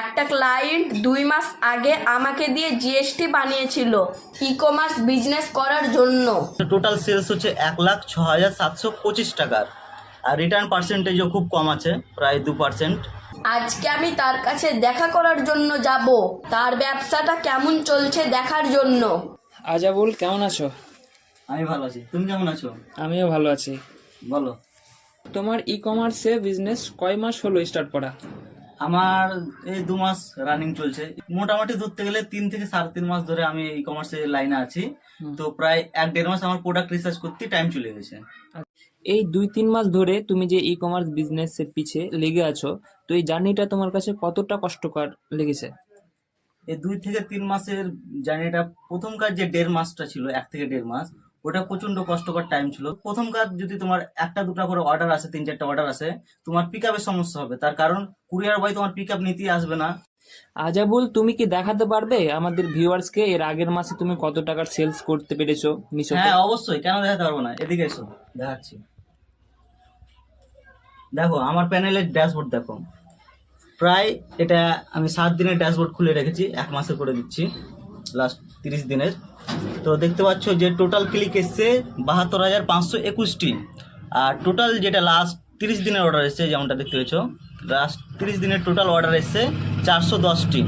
একটা ক্লায়েন্ট 2 মাস আগে আমাকে দিয়ে জিএসটি বানিয়েছিল ই কমার্স বিজনেস করার জন্য। টোটাল সেলস হচ্ছে 1,06,725 টাকার, আর রিটার্ন পার্সেন্টেজও খুব কম আছে, প্রায় 2%। আজকে আমি তার কাছে দেখা করার জন্য যাব, তার ব্যবসাটা কেমন চলছে দেখার জন্য। আজাবুল, কেমন আছো? আমি ভালো আছি, তুমি কেমন আছো? আমিও ভালো আছি। বলো। তোমার ই কমার্সে বিজনেস কয় মাস হলো স্টার্ট করা? আমার এই 2 মাস রানিং চলছে, মোটামুটি ধরতে গেলে 3 থেকে 3.5 মাস ধরে আমি ই কমার্সের লাইনে আছি। তো প্রায় 1-1.5 মাস আমার প্রোডাক্ট রিসার্চ করতে টাইম চলে গেছে। এই 2-3 মাস ধরে তুমি যে ই কমার্স বিজনেসের পিছে লেগে আছো, তো এই জার্নিটা তোমার কাছে কতটা কষ্টকর লেগেছে? এই 2 থেকে 3 মাসের জার্নিটা, প্রথম কাজ যে 1.5 মাসটা ছিল, 1 থেকে 1.5 মাস, ওটা প্রচন্ড কষ্টকর টাইম ছিল। প্রথম কাজ যদি তোমার 1টা-2টা করে অর্ডার আসে, 3-4টা অর্ডার আসে, তোমার পিক আপের সমস্যা হবে, তার কারণ কুরিয়ার বয় তোমার পিক আপ নিতেই আসবে না। আজাবুল, তুমি কি দেখাতে পারবে আমাদের ভিউয়ার্সকে এর আগের মাসে তুমি কত টাকার সেলস করতে পেরেছো মিশোতে? হ্যাঁ অবশ্যই, কেন দেখাতে পারবো না, এদিকে এসো দেখাচ্ছি। দেখো আমার প্যানেলের ড্যাশবোর্ড দেখো, প্রায় এটা আমি 7 দিনের ড্যাশবোর্ড খুলে রেখেছি, 1 মাসে করে দিচ্ছি, লাস্ট 30 দিনের। তো দেখতে পাচ্ছ যে টোটাল ক্লিক এসছে 72,521টি, আর টোটাল যেটা লাস্ট 30 দিনের অর্ডার এসছে, যেমনটা দেখতে পেয়েছো, লাস্ট 30 দিনের টোটাল অর্ডার এসছে 410টি,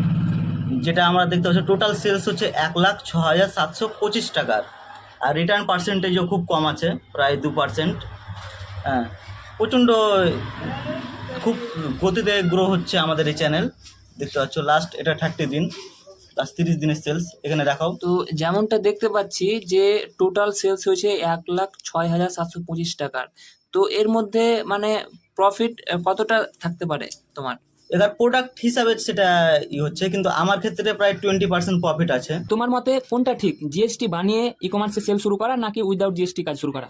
যেটা আমরা দেখতে পাচ্ছি টোটাল সেলস হচ্ছে 1,06,725 টাকার, আর রিটার্ন পার্সেন্টেজও খুব কম আছে, প্রায় 2%। হ্যাঁ, প্রচণ্ড খুব গতিতে গ্রো হচ্ছে আমাদের এই চ্যানেল। দেখতে পাচ্ছ লাস্ট এটা 30 দিন, লাস্ট 30 দিনের সেলস এখানে দেখাও। তো যেমনটা দেখতে পাচ্ছি যে টোটাল সেলস হয়েছে 1,06,725 টাকার। তো এর মধ্যে মানে প্রফিট কতটা থাকতে পারে তোমার? এবার প্রোডাক্ট হিসাবে সেটা হচ্ছে, কিন্তু আমার ক্ষেত্রে প্রায় 20% প্রফিট আছে। তোমার মতে কোনটা ঠিক, জিএসটি বানিয়ে ই কমার্সে সেল শুরু করা নাকি উইদাউট জিএসটি কাজ শুরু করা?